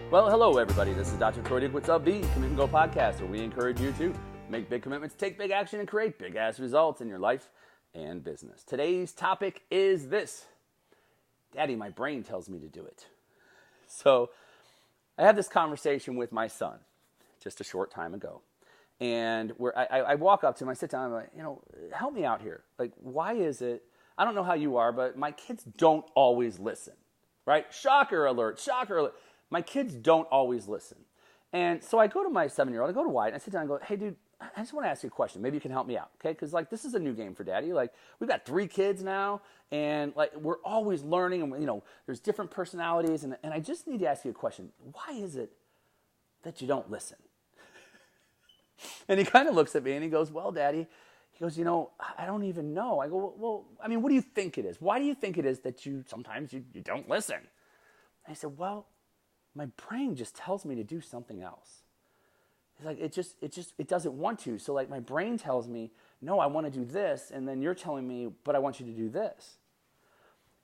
Well, hello everybody. This is Dr. Troy Dickwitz of the Commit and Go podcast, where we encourage you to make big commitments, take big action, and create big-ass results in your life and business. Today's topic is this. Daddy, my brain tells me to do it. So I had this conversation with my son just a short time ago. And where I walk up to him, I sit down, I'm like, help me out here. Like, why is it, I don't know how you are, but my kids don't always listen, right? Shocker alert, shocker alert. My kids don't always listen. And so I go to my 7-year-old, I go to Wyatt, and I sit down and go, hey, dude, I just want to ask you a question. Maybe you can help me out, okay? Because, this is a new game for Daddy. We've got 3 kids now, and, we're always learning, and, there's different personalities, and I just need to ask you a question. Why is it that you don't listen? And he kind of looks at me, and he goes, well, Daddy, he goes, I don't even know. I go, well, what do you think it is? Why do you think it is that sometimes you don't listen? And he said, well, my brain just tells me to do something else. It's like, it doesn't want to. So my brain tells me, no, I want to do this. And then you're telling me, but I want you to do this.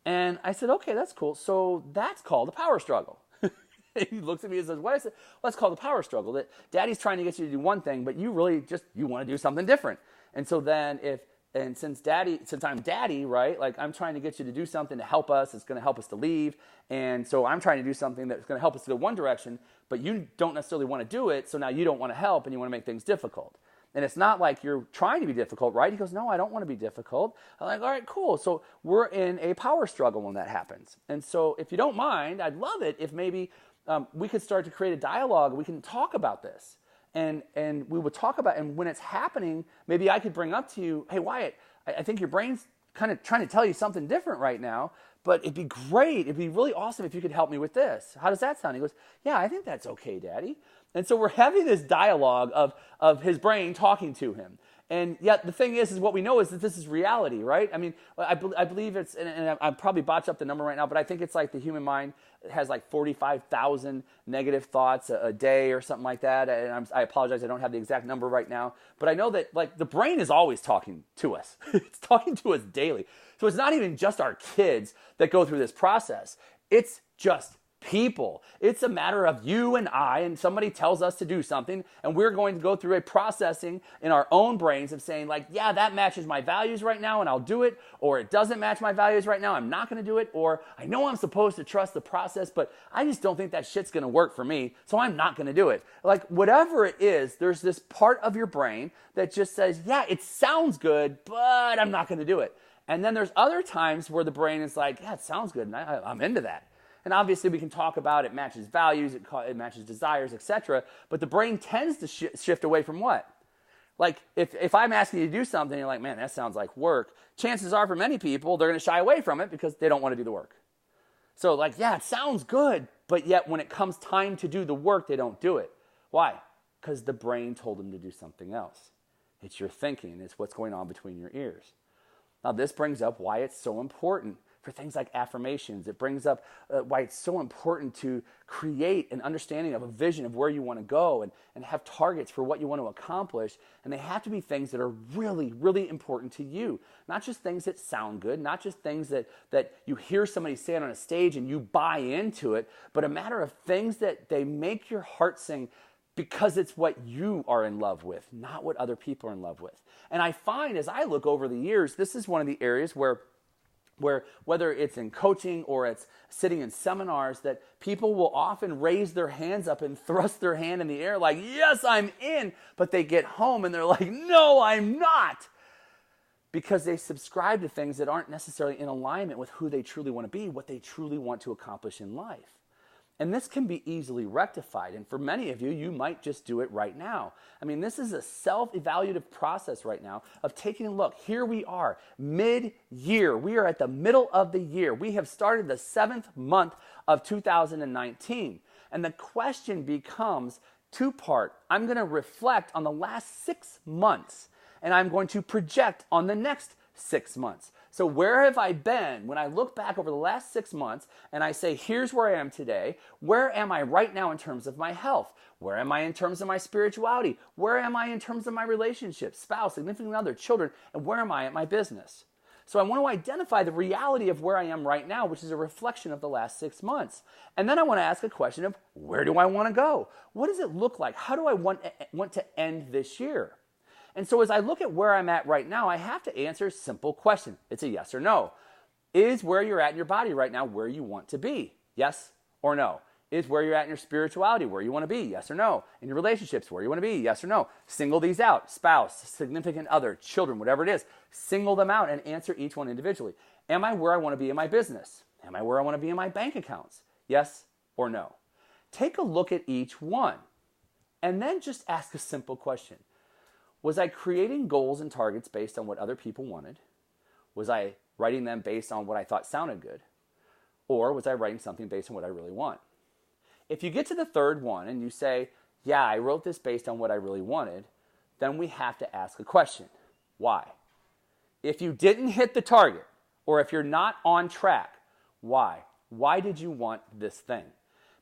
And I said, okay, that's cool. So that's called a power struggle. He looks at me and says, what is it? Well, that's called a power struggle. That Daddy's trying to get you to do one thing, but you really you want to do something different. And so then since I'm Daddy, right? I'm trying to get you to do something to help us. It's going to help us to leave. And so I'm trying to do something that's going to help us to go one direction, but you don't necessarily want to do it. So now you don't want to help and you want to make things difficult. And it's not like you're trying to be difficult, right? He goes, no, I don't want to be difficult. I'm like, all right, cool. So we're in a power struggle when that happens. And so if you don't mind, I'd love it if maybe we could start to create a dialogue. We can talk about this. And we would talk about, and when it's happening, maybe I could bring up to you, hey, Wyatt, I think your brain's kind of trying to tell you something different right now, but it'd be great. It'd be really awesome if you could help me with this. How does that sound? He goes, yeah, I think that's okay, Daddy. And so we're having this dialogue of his brain talking to him. And yet the thing is what we know is that this is reality, right? I believe it's, and I probably botched up the number right now, but I think it's the human mind has 45,000 negative thoughts a day or something like that. And I apologize, I don't have the exact number right now. But I know that the brain is always talking to us. It's talking to us daily. So it's not even just our kids that go through this process. It's just people. It's a matter of you and I, and somebody tells us to do something, and we're going to go through a processing in our own brains of saying yeah, that matches my values right now and I'll do it, or it doesn't match my values right now, I'm not going to do it, or I know I'm supposed to trust the process, but I just don't think that shit's going to work for me, so I'm not going to do it. Whatever it is, there's this part of your brain that just says, yeah, it sounds good, but I'm not going to do it. And then there's other times where the brain is yeah, it sounds good, and I'm into that. And obviously we can talk about it matches values, it matches desires, etc. But the brain tends to shift away from what? If I'm asking you to do something, you're like, man, that sounds like work. Chances are for many people, they're going to shy away from it because they don't want to do the work. So yeah, it sounds good, but yet when it comes time to do the work, they don't do it. Why? Because the brain told them to do something else. It's your thinking. It's what's going on between your ears. Now this brings up why it's so important for things like affirmations. It brings up why it's so important to create an understanding of a vision of where you want to go and have targets for what you want to accomplish. And they have to be things that are really, really important to you. Not just things that sound good, not just things that you hear somebody say it on a stage and you buy into it, but a matter of things that they make your heart sing because it's what you are in love with, not what other people are in love with. And I find as I look over the years, this is one of the areas where whether it's in coaching or it's sitting in seminars, that people will often raise their hands up and thrust their hand in the air yes, I'm in, but they get home and they're no, I'm not, because they subscribe to things that aren't necessarily in alignment with who they truly want to be, what they truly want to accomplish in life. And this can be easily rectified. And for many of you, you might just do it right now. This is a self-evaluative process right now of taking a look. Here we are, mid-year. We are at the middle of the year. We have started the 7th month of 2019. And the question becomes two-part. I'm going to reflect on the last 6 months, and I'm going to project on the next 6 months. So where have I been when I look back over the last 6 months and I say, here's where I am today. Where am I right now in terms of my health? Where am I in terms of my spirituality? Where am I in terms of my relationships, spouse, significant other, children? And where am I at my business? So I want to identify the reality of where I am right now, which is a reflection of the last 6 months. And then I want to ask a question of, where do I want to go? What does it look like? How do I want to end this year? And so as I look at where I'm at right now, I have to answer a simple question. It's a yes or no. Is where you're at in your body right now where you want to be? Yes or no? Is where you're at in your spirituality where you want to be? Yes or no? In your relationships, where you want to be? Yes or no? Single these out. Spouse, significant other, children, whatever it is. Single them out and answer each one individually. Am I where I want to be in my business? Am I where I want to be in my bank accounts? Yes or no? Take a look at each one and then just ask a simple question. Was I creating goals and targets based on what other people wanted? Was I writing them based on what I thought sounded good? Or was I writing something based on what I really want? If you get to the third one and you say, yeah, I wrote this based on what I really wanted, then we have to ask a question. Why? If you didn't hit the target, or if you're not on track, why? Why did you want this thing?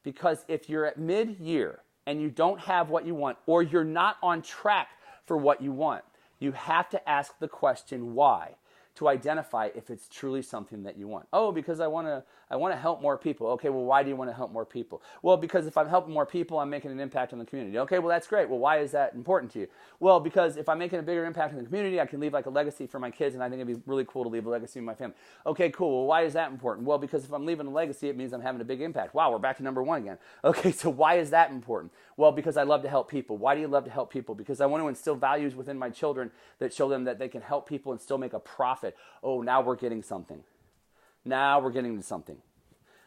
Because if you're at mid-year and you don't have what you want, or you're not on track for what you want, you have to ask the question why to identify if it's truly something that you want. Oh, because I want to help more people. Okay, well, why do you want to help more people? Well, because if I'm helping more people, I'm making an impact on the community. Okay, well, that's great. Well, why is that important to you? Well, because if I'm making a bigger impact on the community, I can leave like a legacy for my kids, and I think it'd be really cool to leave a legacy in my family. Okay, cool. Well, why is that important? Well, because if I'm leaving a legacy, it means I'm having a big impact. Wow, we're back to number one again. Okay, so why is that important? Well, because I love to help people. Why do you love to help people? Because I want to instill values within my children that show them that they can help people and still make a profit. Oh, now we're getting something. Now we're getting to something.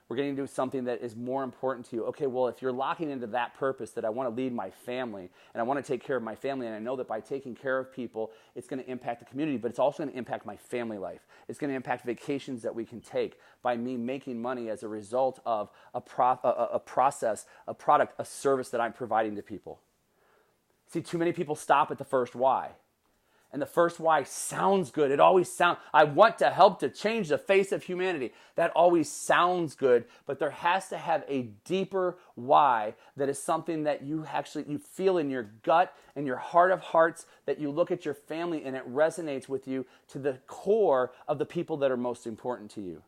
We're getting to something that is more important to you. Okay, well, if you're locking into that purpose that I want to lead my family and I want to take care of my family, and I know that by taking care of people, it's going to impact the community, but it's also going to impact my family life. It's going to impact vacations that we can take by me making money as a result of a process, a product, a service that I'm providing to people. See, too many people stop at the first why. And the first why sounds good. It always sounds, I want to help to change the face of humanity. That always sounds good, but there has to have a deeper why that is something that you feel in your gut and your heart of hearts, that you look at your family and it resonates with you to the core of the people that are most important to you.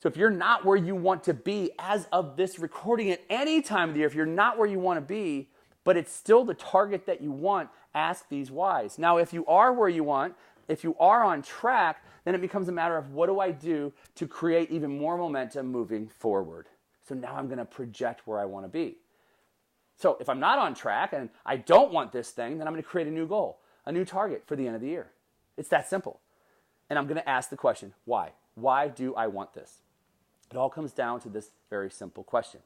So if you're not where you want to be as of this recording at any time of the year, if you're not where you want to be, but it's still the target that you want, ask these whys. Now, if you are where you want, if you are on track, then it becomes a matter of what do I do to create even more momentum moving forward. So now I'm going to project where I want to be. So if I'm not on track and I don't want this thing, then I'm going to create a new goal, a new target for the end of the year. It's that simple. And I'm going to ask the question, why? Why do I want this? It all comes down to this very simple question.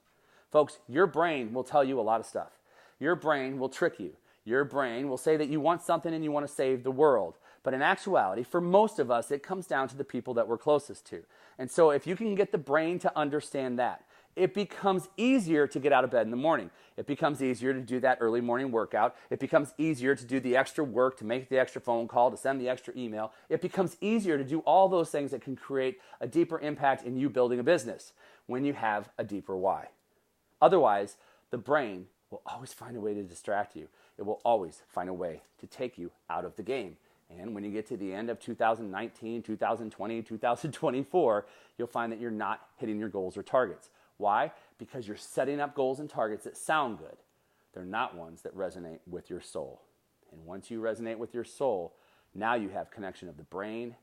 Folks, your brain will tell you a lot of stuff. Your brain will trick you. Your brain will say that you want something and you want to save the world. But in actuality, for most of us, it comes down to the people that we're closest to. And so if you can get the brain to understand that, it becomes easier to get out of bed in the morning. It becomes easier to do that early morning workout. It becomes easier to do the extra work, to make the extra phone call, to send the extra email. It becomes easier to do all those things that can create a deeper impact in you building a business when you have a deeper why. Otherwise, the brain will always find a way to distract you. It will always find a way to take you out of the game. And when you get to the end of 2019, 2020, 2024, you'll find that you're not hitting your goals or targets. Why? Because you're setting up goals and targets that sound good. They're not ones that resonate with your soul. And once you resonate with your soul, now you have connection of the brain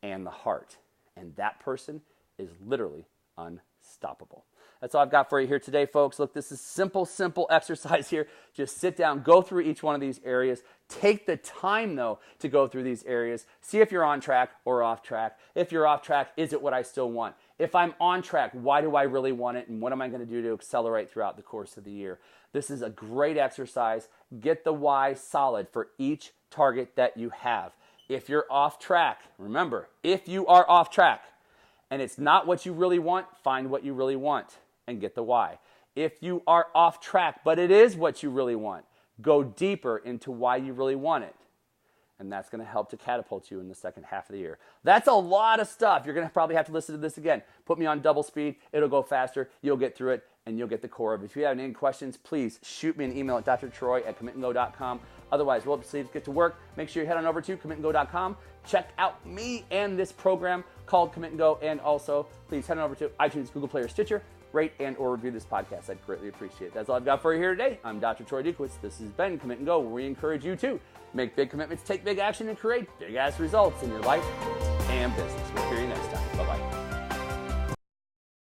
and the heart. And that person is literally unstoppable. That's all I've got for you here today, folks. Look, this is simple exercise here. Just sit down, go through each one of these areas. Take the time, though, to go through these areas. See if you're on track or off track. If you're off track, is it what I still want? If I'm on track, why do I really want it? And what am I going to do to accelerate throughout the course of the year? This is a great exercise. Get the why solid for each target that you have. If you're off track, remember, if you are off track and it's not what you really want, find what you really want and get the why. If you are off track, but it is what you really want, go deeper into why you really want it. And that's going to help to catapult you in the second half of the year. That's a lot of stuff. You're going to probably have to listen to this again. Put me on double speed. It'll go faster. You'll get through it, and you'll get the core of it. If you have any questions, please shoot me an email at drtroy@commitandgo.com. Otherwise, we'll just get to work. Make sure you head on over to commitandgo.com. Check out me and this program called Commit and Go. And also, please head on over to iTunes, Google Play, or Stitcher. Rate and or review this podcast. I'd greatly appreciate it. That's all I've got for you here today. I'm Dr. Troy Dukowitz. This has been Commit and Go, where we encourage you to make big commitments, take big action, and create big-ass results in your life and business. We'll hear you next time. Bye-bye.